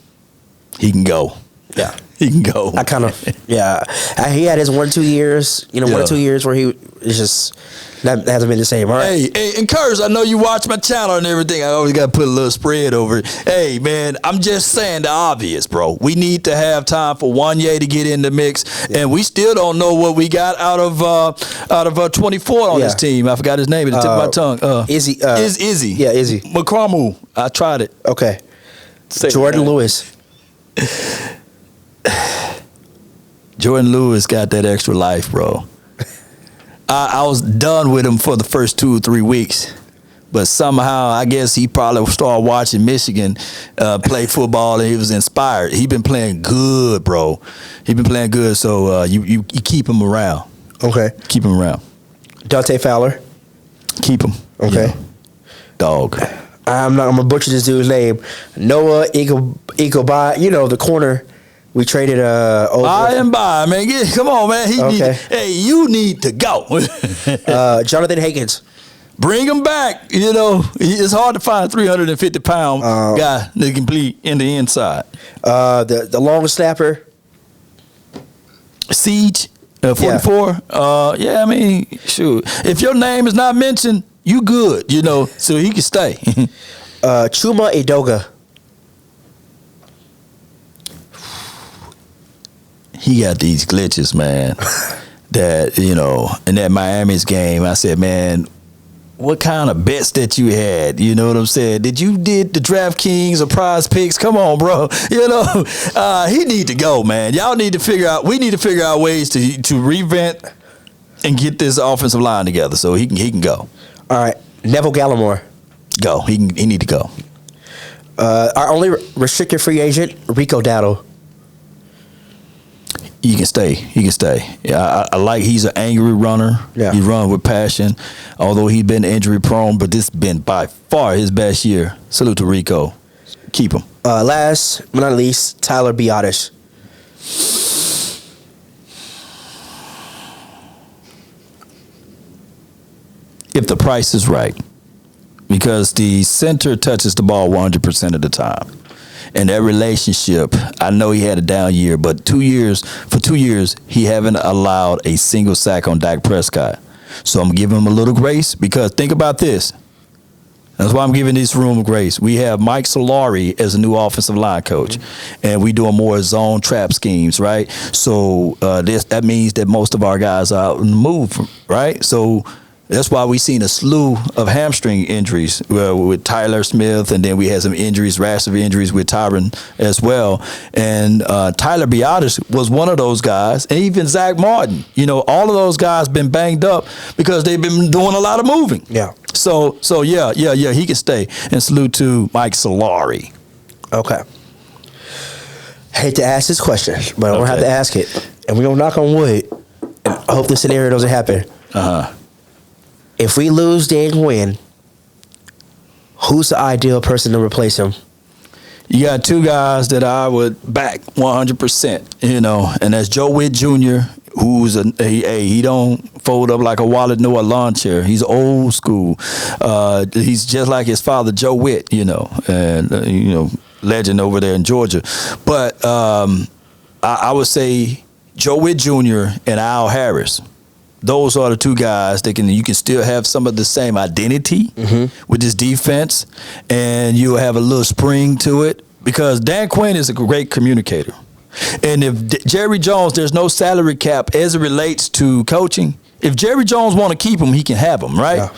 Speaker 4: He can go.
Speaker 3: Yeah.
Speaker 4: He can go.
Speaker 3: I kind of, he had his 1 or 2 years, 1 or 2 years where he is just, that hasn't been the same. All right.
Speaker 4: Hey, and Curse, I know you watch my channel and everything. I always got to put a little spread over it. Hey, man, I'm just saying the obvious, bro. We need to have time for Wanye to get in the mix, and we still don't know what we got out of 24 on this team. I forgot his name at the tip of my tongue.
Speaker 3: Izzy.
Speaker 4: Izzy.
Speaker 3: Yeah, Izzy.
Speaker 4: McCramu. I tried it.
Speaker 3: Okay. Jordan Lewis.
Speaker 4: Jordan Lewis got that extra life, bro. I was done with him for the first 2 or 3 weeks, but somehow I guess he probably started watching Michigan play football and he was inspired. He been playing good, bro. He been playing good, so you keep him around.
Speaker 3: Okay.
Speaker 4: Keep him around.
Speaker 3: Dante Fowler.
Speaker 4: Keep him.
Speaker 3: Okay.
Speaker 4: Dog.
Speaker 3: I'm gonna butcher this dude's name. Noah Ikobai, the corner We traded over.
Speaker 4: By and by, man. Come on, man.
Speaker 3: Okay.
Speaker 4: You need to go.
Speaker 3: Jonathan Hankins.
Speaker 4: Bring him back. You know, it's hard to find a 350-pound guy that can play in the inside.
Speaker 3: The long snapper.
Speaker 4: Siege, 44. Yeah, I mean, shoot. If your name is not mentioned, you good, you know, so he can stay.
Speaker 3: Chuma Edoga.
Speaker 4: He got these glitches, man, that, you know, in that Miami's game, I said, man, what kind of bets that you had? You know what I'm saying? Did the DraftKings or Prize Picks? Come on, bro. You know, he need to go, man. Y'all need to figure out. We need to figure out ways to revamp and get this offensive line together so he can go.
Speaker 3: All right, Neville Gallimore.
Speaker 4: Go. He need to go.
Speaker 3: Our only restricted free agent, Rico Dowdle.
Speaker 4: He can stay. He can stay. Yeah, I like he's an angry runner.
Speaker 3: Yeah.
Speaker 4: He run with passion. Although he's been injury prone, but this has been by far his best year. Salute to Rico. Keep him.
Speaker 3: Last but not least, Tyler Biadasz.
Speaker 4: If the price is right, because the center touches the ball 100% of the time. And that relationship, I know he had a down year, but for 2 years, he haven't allowed a single sack on Dak Prescott. So I'm giving him a little grace because think about this. That's why I'm giving this room grace. We have Mike Solari as a new offensive line coach, and we doing more zone trap schemes, right? So that means that most of our guys are out on the move, right? So that's why we've seen a slew of hamstring injuries with Tyler Smith, and then we had some injuries, rash of injuries with Tyron as well. And Tyler Biadasz was one of those guys, and even Zach Martin. You know, all of those guys been banged up because they've been doing a lot of moving.
Speaker 3: Yeah.
Speaker 4: So yeah, he can stay. And salute to Mike Solari.
Speaker 3: Okay. Hate to ask this question, but I'm going to have to ask it. And we're going to knock on wood. And I hope this scenario doesn't happen.
Speaker 4: Uh-huh.
Speaker 3: If we lose Dan Quinn, who's the ideal person to replace him?
Speaker 4: You got two guys that I would back 100%, you know, and that's Joe Witt Jr., who's he don't fold up like a wallet nor a lawn chair. He's old school. He's just like his father, Joe Witt, you know, and, you know, legend over there in Georgia. But I would say Joe Witt Jr. and Al Harris. Those are the two guys that you can still have some of the same identity with this defense, and you'll have a little spring to it because Dan Quinn is a great communicator. And if Jerry Jones, there's no salary cap as it relates to coaching. If Jerry Jones want to keep him, he can have him, right? Yeah.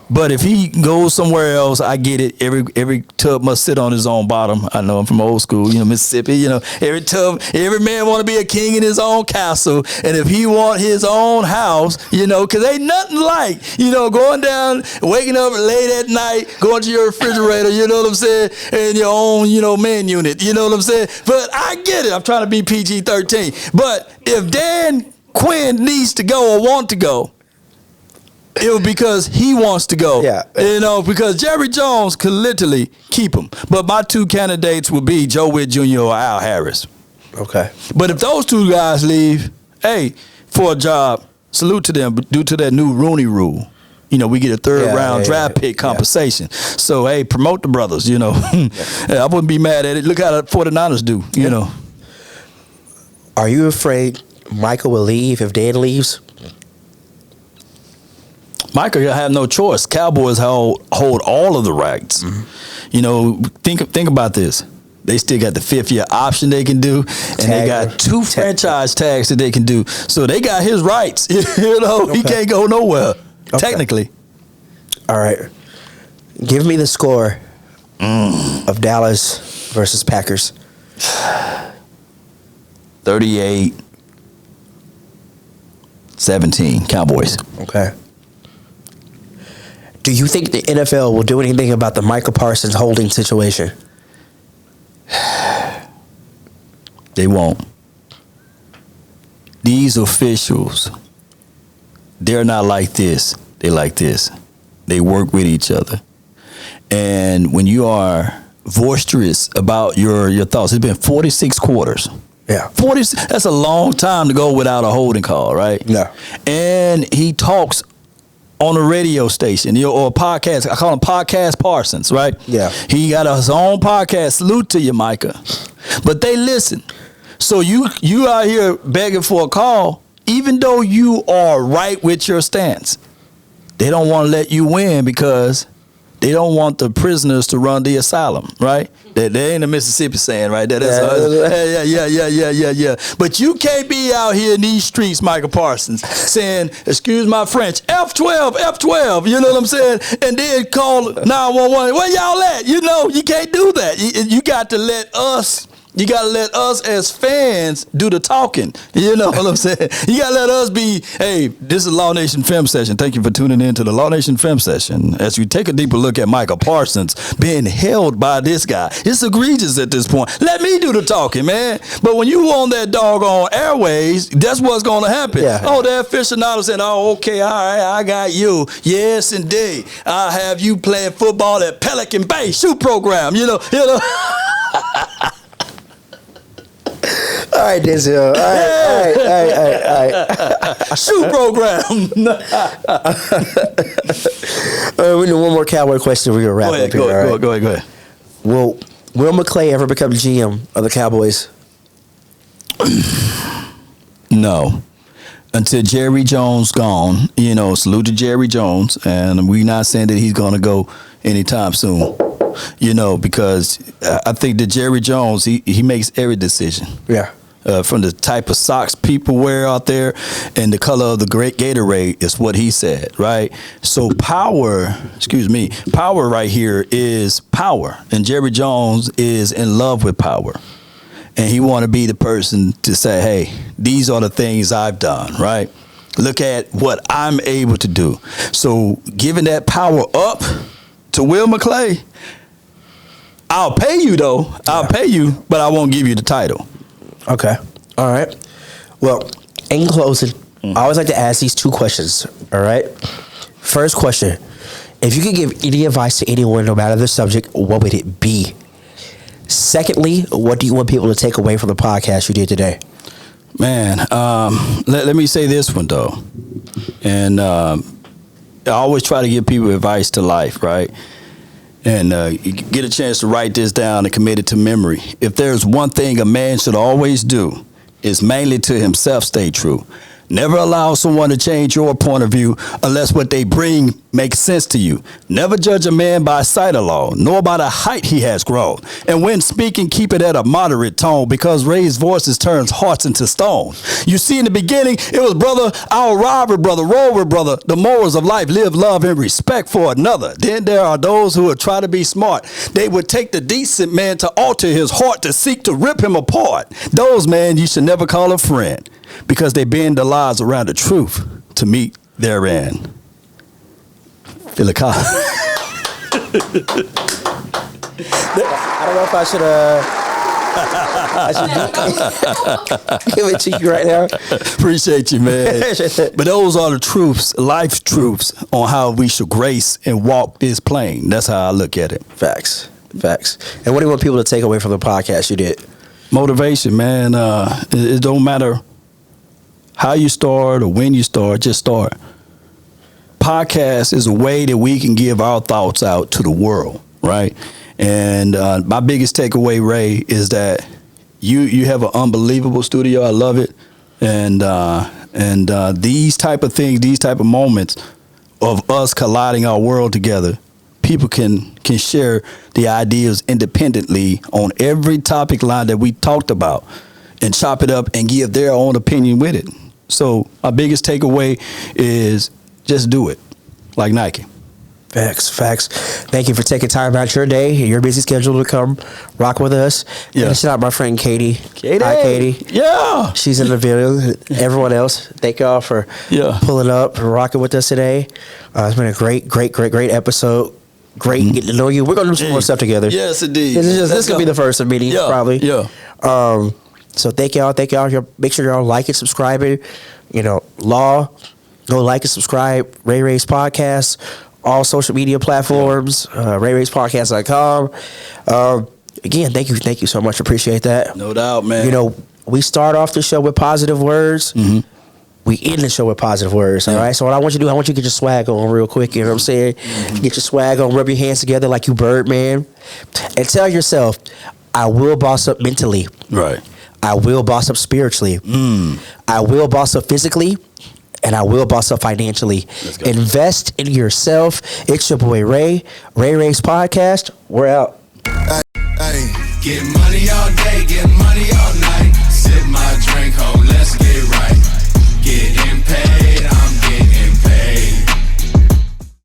Speaker 4: But if he goes somewhere else, I get it. Every tub must sit on his own bottom. I know I'm from old school, you know, Mississippi. You know, every man want to be a king in his own castle. And if he want his own house, you know, because ain't nothing like, you know, going down, waking up late at night, going to your refrigerator, you know what I'm saying, and your own, you know, man unit, you know what I'm saying. But I get it. I'm trying to be PG-13. But if Dan Quinn needs to go or want to go, it was because he wants to go.
Speaker 3: Yeah.
Speaker 4: You know, because Jerry Jones could literally keep him. But my two candidates would be Joe Witt Jr. or Al Harris.
Speaker 3: Okay.
Speaker 4: But if those two guys leave, hey, for a job, salute to them due to that new Rooney rule. You know, we get a third-round draft pick compensation. So, hey, promote the brothers, you know. I wouldn't be mad at it. Look how the 49ers do, you know.
Speaker 3: Are you afraid Michael will leave if Dan leaves?
Speaker 4: Michael have no choice. Cowboys hold all of the rights. You know, think about this. They still got the 5th-year option they can do, and they got 2 franchise tags that they can do. So they got his rights. You know, he can't go nowhere, technically. All
Speaker 3: right. Give me the score of Dallas versus Packers.
Speaker 4: 38-17, Cowboys.
Speaker 3: Okay. Do you think the NFL will do anything about the Michael Parsons holding situation?
Speaker 4: They won't. These officials, they're not like this. They like this. They work with each other. And when you are boisterous about your thoughts, it's been 46 quarters.
Speaker 3: Yeah.
Speaker 4: 40, that's a long time to go without a holding call, right?
Speaker 3: Yeah.
Speaker 4: And he talks on a radio station, or a podcast. I call him Podcast Parsons, right?
Speaker 3: Yeah.
Speaker 4: He got his own podcast. Salute to you, Micah. But they listen. So you out here begging for a call, even though you are right with your stance. They don't want to let you win because they don't want the prisoners to run the asylum, right? That ain't a Mississippi saying, right? Yeah. But you can't be out here in these streets, Michael Parsons, saying, excuse my French, F12, you know what I'm saying? And then call 911. Where y'all at? You know, you can't do that. You got to let us. You got to let us as fans do the talking. You know what I'm saying? You got to let us be, hey, this is Law Nation Film Session. Thank you for tuning in to the Law Nation Film Session. As we take a deeper look at Michael Parsons being held by this guy. It's egregious at this point. Let me do the talking, man. But when you on that doggone airways, that's what's going to happen.
Speaker 3: Yeah.
Speaker 4: Oh, the aficionado saying, oh, okay, all right, I got you. Yes, indeed. I'll have you playing football at Pelican Bay shoot program. You know.
Speaker 3: All right, Denzel. All right.
Speaker 4: Shoot program.
Speaker 3: We need one more Cowboy question. We're going to wrap up here.
Speaker 4: Go ahead.
Speaker 3: Will McClay ever become GM of the Cowboys?
Speaker 4: No. Until Jerry Jones gone, salute to Jerry Jones, and we're not saying that he's going to go anytime soon. Because I think that Jerry Jones, he makes every decision.
Speaker 3: Yeah.
Speaker 4: From the type of socks people wear out there and the color of the great Gatorade is what he said, right? So power right here is power. And Jerry Jones is in love with power. And he want to be the person to say, hey, these are the things I've done, right? Look at what I'm able to do. So giving that power up to Will McClay, I'll pay you, though. I'll pay you, but I won't give you the title.
Speaker 3: Okay. All right. Well, in closing, I always like to ask these two questions. All right. First question. If you could give any advice to anyone, no matter the subject, what would it be? Secondly, what do you want people to take away from the podcast you did today?
Speaker 4: Man, let me say this one, though. And I always try to give people advice to life, right? And you get a chance to write this down and commit it to memory. If there's one thing a man should always do, is mainly to himself stay true. Never allow someone to change your point of view unless what they bring makes sense to you. Never judge a man by sight alone, nor by the height he has grown. And when speaking, keep it at a moderate tone, because raised voices turns hearts into stone. You see, in the beginning, it was brother, our robber, brother, rover, brother. The morals of life, live, love, and respect for another. Then there are those who would try to be smart. They would take the decent man to alter his heart, to seek to rip him apart. Those, man, you should never call a friend, because they bend the lies around the truth to meet their end.
Speaker 3: I don't know if I should give it to you right now.
Speaker 4: Appreciate you, man. But those are the truths, life truths, on how we should grace and walk this plane. That's how I look at it.
Speaker 3: Facts. And what do you want people to take away from the podcast you did?
Speaker 4: Motivation, man. It don't matter how you start or when you start, just start. Podcast is a way that we can give our thoughts out to the world, right? And my biggest takeaway, Ray, is that you have an unbelievable studio. I love it. And these type of things, these type of moments of us colliding our world together, people can share the ideas independently on every topic line that we talked about and chop it up and give their own opinion with it. So my biggest takeaway is just do it, like Nike.
Speaker 3: Facts. Thank you for taking time out your day, your busy schedule to come rock with us.
Speaker 4: Yeah.
Speaker 3: And shout out my friend Katie. Hi, Katie.
Speaker 4: Yeah.
Speaker 3: She's in the video. Everyone else, thank y'all for pulling up and rocking with us today. It's been a great episode. Great getting to know you. We're going to do some more stuff together.
Speaker 4: Yes, indeed.
Speaker 3: This could be the first of many, probably.
Speaker 4: Yeah.
Speaker 3: So thank y'all. Make sure y'all like and subscribe it. Law, go like and subscribe. Ray Ray's Podcast, all social media platforms, RayRaysPodcast.com. again, thank you so much. Appreciate that.
Speaker 4: No doubt, man.
Speaker 3: You know, we start off the show with positive words.
Speaker 4: Mm-hmm.
Speaker 3: We end the show with positive words. All right. So what I want you to do, I want you to get your swag on real quick. You know what I'm saying?
Speaker 4: Mm-hmm.
Speaker 3: Get your swag on. Rub your hands together like you Birdman, and tell yourself, I will boss up mentally.
Speaker 4: Right.
Speaker 3: I will boss up spiritually. I will boss up physically. And I will boss up financially. Invest in yourself. It's your boy Ray. Ray's podcast. We're out.
Speaker 2: Get money all day, get money all night. Sip my